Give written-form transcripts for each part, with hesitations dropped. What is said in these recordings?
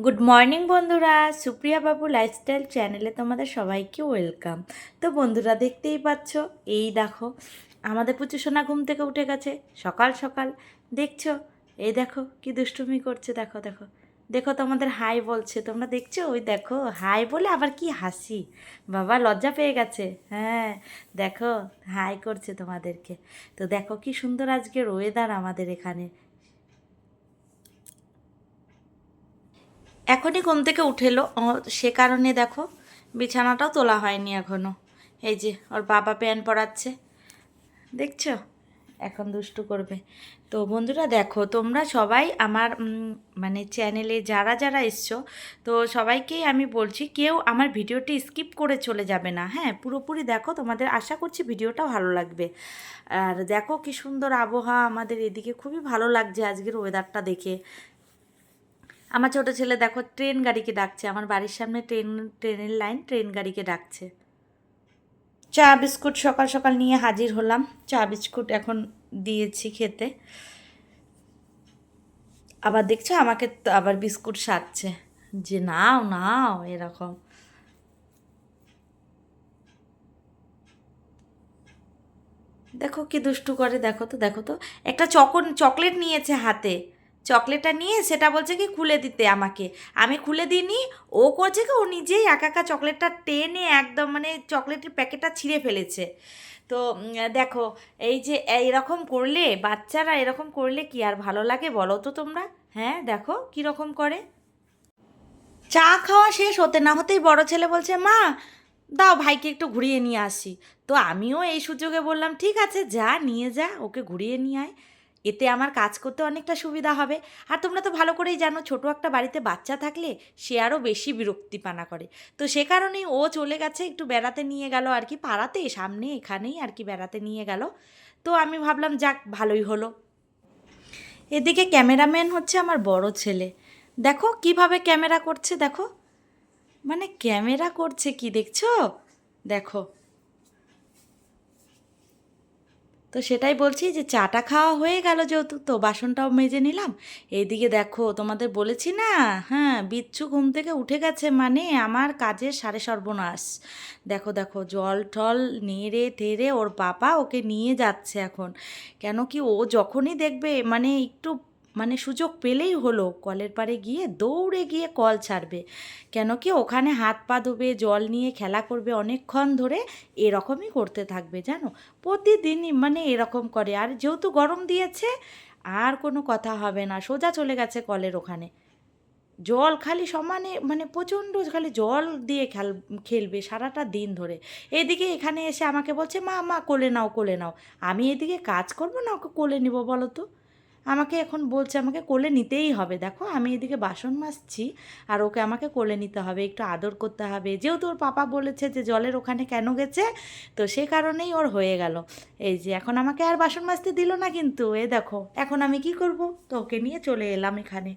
Good morning বন্ধুরা, সুপ্রিয়া বাবু lifestyle চ্যানেলে তোমাদের সবাইকে ওয়েলকাম। তো বন্ধুরা দেখতেই পাচ্ছ, এই দেখো আমাদের পুচু সোনা ঘুম থেকে উঠে গেছে সকাল সকাল। দেখছো, এই দেখো কি দুষ্টুমি করছে, দেখো দেখো দেখো, তোমাদের হাই বলছে, তোমরা দেখছো? ওই দেখো হাই বলে আবার কি হাসি, বাবা লজ্জা পেয়ে গেছে। হ্যাঁ দেখো, হাই করছে তোমাদেরকে। তো দেখো কি সুন্দর আজকের ওয়েদার আমাদের এখানে। এখনই ঘুম থেকে উঠেলো, সে কারণে দেখো বিছানাটাও তোলা হয়নি এখনও। এই যে ওর বাবা প্যান পরাচ্ছে, দেখছো? এখন দুষ্টু করবে। তো বন্ধুরা দেখো, তোমরা সবাই আমার মানে চ্যানেলে যারা যারা এসছো, তো সবাইকেই আমি বলছি কেউ আমার ভিডিওটি স্কিপ করে চলে যাবে না। হ্যাঁ, পুরোপুরি দেখো, তোমাদের আশা করছি ভিডিওটা ভালো লাগবে। আর দেখো কি সুন্দর আবহাওয়া আমাদের এদিকে, খুবই ভালো লাগছে আজকের ওয়েদারটা দেখে। আমার ছোট ছেলে দেখো ট্রেন গাড়িকে ডাকছে, আমার বাড়ির সামনে ট্রেনের লাইন, ট্রেন গাড়িকে ডাকছে। চা বিস্কুট সকাল সকাল নিয়ে হাজির হলাম, চা বিস্কুট এখন দিয়েছি খেতে। আবার দেখছো আমাকে আবার বিস্কুট সাজছে, যে নাও নাও এরকম। দেখো কি দুষ্টু করে, দেখো তো দেখো তো, একটা চকলেট নিয়েছে হাতে, চকলেটটা নিয়ে সেটা বলছে কি খুলে দিতে আমাকে। আমি খুলে দিইনি, ও করছে কি ও নিজেই একা একা চকলেটটা টেনে একদম মানে চকলেটের প্যাকেটটা ছিঁড়ে ফেলেছে। তো দেখো, এই যে এরকম করলে, বাচ্চারা এরকম করলে কি আর ভালো লাগে বলো তো তোমরা? হ্যাঁ দেখো কীরকম করে। চা খাওয়া শেষ হতে না হতেই বড় ছেলে বলছে, মা দাও ভাইকে একটু ঘুরিয়ে নিয়ে আসি। তো আমিও এই সুযোগে বললাম, ঠিক আছে যা, নিয়ে যা, ওকে ঘুরিয়ে নিয়ে আয়, এতে আমার কাজ করতে অনেকটা সুবিধা হবে। আর তোমরা তো ভালো করেই জানো, ছোটো একটা বাড়িতে বাচ্চা থাকলে সে আরও বেশি বিরক্তিপানা করে। তো সে কারণেই ও চলে গেছে, একটু বেড়াতে নিয়ে গেল আর কি, পাড়াতে সামনে এখানেই আর কি বেড়াতে নিয়ে গেল। তো আমি ভাবলাম যাক ভালোই হলো। এদিকে ক্যামেরাম্যান হচ্ছে আমার বড় ছেলে, দেখো কিভাবে ক্যামেরা করছে, দেখো মানে ক্যামেরা করছে কি দেখছো, দেখো। তো সেটাই বলছি যে চাটা খাওয়া হয়ে গেল যেহেতু, তো বাসনটাও মেজে নিলাম। এইদিকে দেখো তোমাদের বলেছি না, হ্যাঁ বিচ্ছু ঘুম থেকে উঠে গেছে মানে আমার কাজের সাড়ে সর্বনাশ। দেখো দেখো জল টল নেড়ে টেড়ে ওর বাবা ওকে নিয়ে যাচ্ছে এখন। কেন কি ও যখনই দেখবে মানে একটু মানে সুযোগ পেলেই হলো কলের পাড়ে গিয়ে দৌড়ে গিয়ে কল ছাড়বে। কেন কি ওখানে হাত পা ধোবে, জল নিয়ে খেলা করবে অনেকক্ষণ ধরে, এরকমই করতে থাকবে জানো। প্রতিদিনই মানে এরকম করে, আর যেহেতু গরম দিয়েছে আর কোনো কথা হবে না, সোজা চলে গেছে কলের ওখানে, জল খালি সমানে মানে প্রচণ্ড খালি জল দিয়ে খেলবে সারাটা দিন ধরে। এদিকে এখানে এসে আমাকে বলছে, মা মা কোলে নাও কোলে নাও। আমি এদিকে কাজ করবো না ওকে কোলে নিব বলো তো? আমাকে এখন বলছে আমাকে কোলে নিতেই হবে, দেখো আমি এদিকে বাসন মাজছি আর ওকে আমাকে কোলে নিতে হবে, একটু আদর করতে হবে, যেহেতু ওর পাপা বলেছে যে জলের ওখানে কেন গেছে, তো সে কারণেই ওর হয়ে গেল। এই যে এখন আমাকে আর বাসন মাজতে দিল না, কিন্তু এ দেখো এখন আমি কি করব, তো ওকে নিয়ে চলে এলাম এখানে।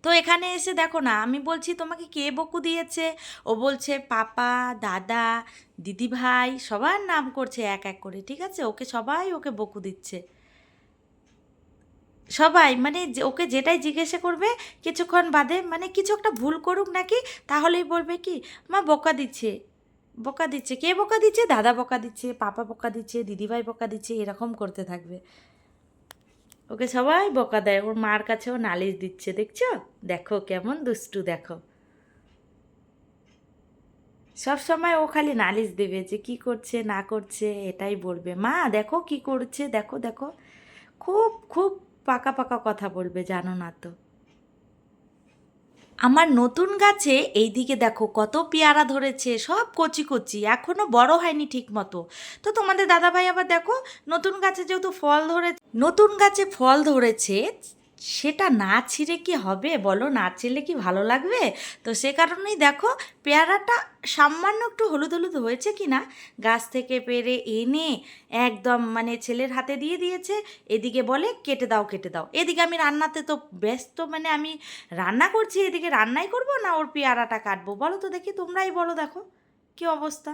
তো এখানে এসে দেখো না, আমি বলছি তোমাকে কে বকু দিয়েছে, ও বলছে পাপা, দাদা, দিদিভাই সবার নাম করছে এক এক করে, ঠিক আছে, ওকে সবাই ওকে বকু দিচ্ছে। সবাই মানে ওকে যেটাই জিজ্ঞাসা করবে কিছুক্ষণ বাদে, মানে কিছু একটা ভুল করুক নাকি, তাহলেই বলবে কি মা বকা দিচ্ছে, বকা দিচ্ছে, কে বকা দিচ্ছে, দাদা বকা দিচ্ছে, পাপা বকা দিচ্ছে, দিদিভাই বকা দিচ্ছে, এরকম করতে থাকবে। ওকে সবাই বকা দেয়, ওর মার কাছেও নালিশ দিচ্ছে, দেখছো? দেখো কেমন দুষ্টু, দেখো সব সময় ও খালি নালিশ দেবে যে কি করছে না করছে, এটাই বলবে, মা দেখো কি করছে, দেখো দেখো, খুব খুব পাকা পাকা কথা বলবে, জানো না তো। আমার নতুন গাছে এইদিকে দেখো কত পেয়ারা ধরেছে, সব কচি কচি, এখনও বড় হয়নি ঠিক মতো। তো তোমাদের দাদাভাই আবার দেখো, নতুন গাছে যেহেতু ফল ধরে, নতুন গাছে ফল ধরেছে, সেটা না ছিঁড়ে কি হবে বলো, না ছিঁড়লে কি ভালো লাগবে? তো সে কারণেই দেখো পেয়ারাটা সামান্য একটু হলুদ হলুদ হয়েছে কি না, গাছ থেকে পেরে এনে একদম মানে ছেলের হাতে দিয়ে দিয়েছে। এদিকে বলে কেটে দাও কেটে দাও, এদিকে আমি রান্নাতে তো ব্যস্ত, মানে আমি রান্না করছি, এদিকে রান্নাই করব না ওর পেয়ারাটা কাটবো, বলো তো দেখি, তোমরাই বলো, দেখো কি অবস্থা।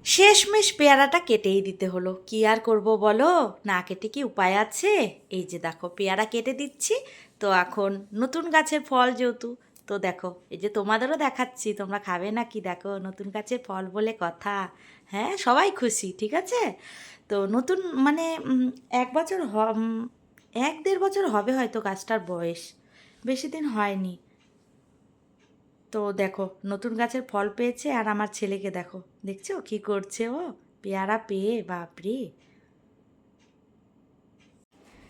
শেষমেশ পেয়ারাটা কেটেই দিতে হলো, কি আর করব বলো, না কেটে কি উপায় আছে? এই যে দেখো পেয়ারা কেটে দিচ্ছি, তো এখন নতুন গাছের ফল যেহেতু, তো দেখো এই যে তোমাদেরও দেখাচ্ছি, তোমরা খাবে না কি, দেখো নতুন গাছের ফল বলে কথা। হ্যাঁ, সবাই খুশি, ঠিক আছে। তো নতুন মানে 1 বছর 1-1.5 বছর হবে হয়তো গাছটার বয়স, বেশি দিন হয়নি। তো দেখো নতুন গাছের ফল পেয়েছে, আর আমার ছেলেকে দেখো, দেখছো কি করছে ও পেয়ারা পেয়ে, বাপরে।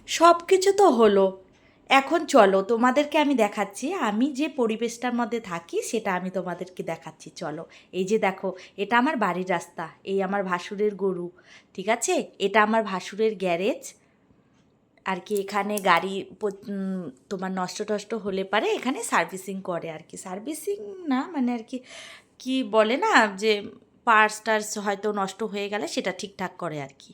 সব কিছু তো হলো, এখন চলো তোমাদেরকে আমি দেখাচ্ছি আমি যে পরিবেশটার মধ্যে থাকি, সেটা আমি তোমাদেরকে দেখাচ্ছি, চলো। এই যে দেখো, এটা আমার বাড়ির রাস্তা, এই আমার ভাসুরের গরু, ঠিক আছে, এটা আমার ভাসুরের গ্যারেজ। আর কি এখানে গাড়ি তোমার নষ্ট টষ্ট হলে পারে এখানে সার্ভিসিং করে, আর কি সার্ভিসিং না মানে আর কি, কি বলে না, যে পার্টস টার্স হয়তো নষ্ট হয়ে গেলে সেটা ঠিকঠাক করে আর কি।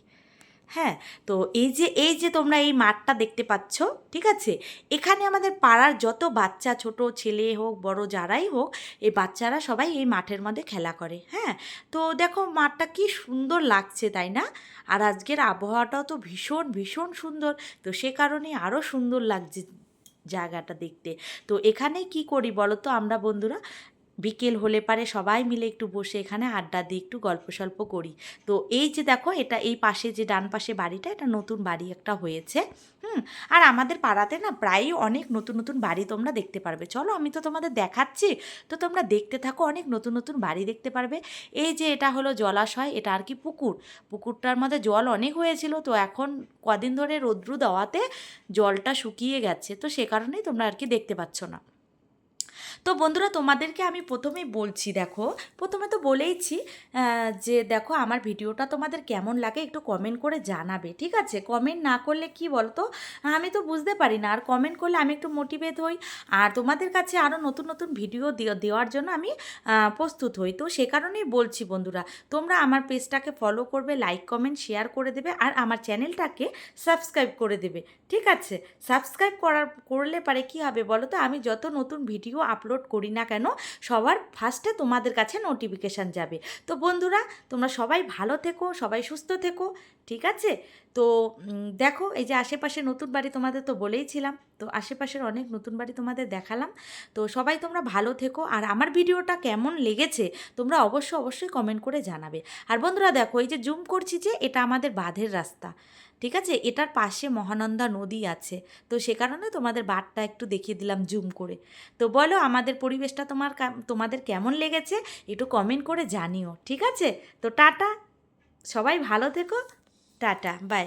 হ্যাঁ, তো এই যে তোমরা এই মাঠটা দেখতে পাচ্ছ, ঠিক আছে, এখানে আমাদের পাড়ার যত বাচ্চা, ছোট ছেলে হোক বড় যারাই হোক, এই বাচ্চারা সবাই এই মাঠের মধ্যে খেলা করে। হ্যাঁ, তো দেখো মাঠটা কি সুন্দর লাগছে, তাই না? আর আজকের আবহাওয়াটাও তো ভীষণ ভীষণ সুন্দর, তো সে কারণে আরও সুন্দর লাগছে জায়গাটা দেখতে। তো এখানে কি করি বলো তো আমরা বন্ধুরা, বিকেল হলে পারে সবাই মিলে একটু বসে এখানে আড্ডা দিই, একটু গল্প সল্প করি। তো এই যে দেখো, এটা এই পাশে যে ডান পাশে বাড়িটা, এটা নতুন বাড়ি একটা হয়েছে। হুম, আর আমাদের পাড়াতে না প্রায়ই অনেক নতুন নতুন বাড়ি তোমরা দেখতে পারবে, চলো আমি তো তোমাদের দেখাচ্ছি, তো তোমরা দেখতে থাকো, অনেক নতুন নতুন বাড়ি দেখতে পারবে। এই যে এটা হলো জলাশয়, এটা আর কি পুকুর, পুকুরটার মধ্যে জল অনেক হয়েছিল, তো এখন কদিন ধরে রৌদ্র দেওয়াতে জলটা শুকিয়ে গেছে, তো সে কারণেই তোমরা আর কি দেখতে পাচ্ছ না। তো বন্ধুরা তোমাদেরকে আমি প্রথমেই বলছি, দেখো প্রথমে তো বলেইছি যে দেখো আমার ভিডিওটা তোমাদের কেমন লাগে একটু কমেন্ট করে জানাবে, ঠিক আছে। কমেন্ট না করলে কি বলতো, আমি তো বুঝতে পারি না, আর কমেন্ট করলে আমি একটু মোটিভেট হই, আর তোমাদের কাছে আরও নতুন নতুন ভিডিও দেওয়ার জন্য আমি প্রস্তুত হই। তো সে কারণেই বলছি বন্ধুরা, তোমরা আমার পেজটাকে ফলো করবে, লাইক কমেন্ট শেয়ার করে দেবে, আর আমার চ্যানেলটাকে সাবস্ক্রাইব করে দেবে, ঠিক আছে। সাবস্ক্রাইব করলে পারে কি হবে বলো তো, আমি যত নতুন ভিডিও আপলোড করি না কেন, সবার ফার্স্টে তোমাদের কাছে নোটিফিকেশান যাবে। তো বন্ধুরা, তোমরা সবাই ভালো থেকো, সবাই সুস্থ থেকো, ঠিক আছে। তো দেখো এই যে আশেপাশে নতুন বাড়ি তোমাদের তো বলেইছিলাম, তো আশেপাশের অনেক নতুন বাড়ি তোমাদের দেখালাম। তো সবাই তোমরা ভালো থেকো, আর আমার ভিডিওটা কেমন লেগেছে তোমরা অবশ্যই কমেন্ট করে জানাবে। আর বন্ধুরা দেখো, এই যে জুম করছি, যে এটা আমাদের বাঁধের রাস্তা, ঠিক আছে, এটার পাশে মহানন্দা নদী আছে, তো সে কারণে তোমাদের বাঁধটা একটু দেখিয়ে দিলাম জুম করে। তো বলো আমাদের পরিবেশটা তোমাদের কেমন লেগেছে, একটু কমেন্ট করে জানিও, ঠিক আছে। তো টাটা, সবাই ভালো থেকো, টাটা, বাই।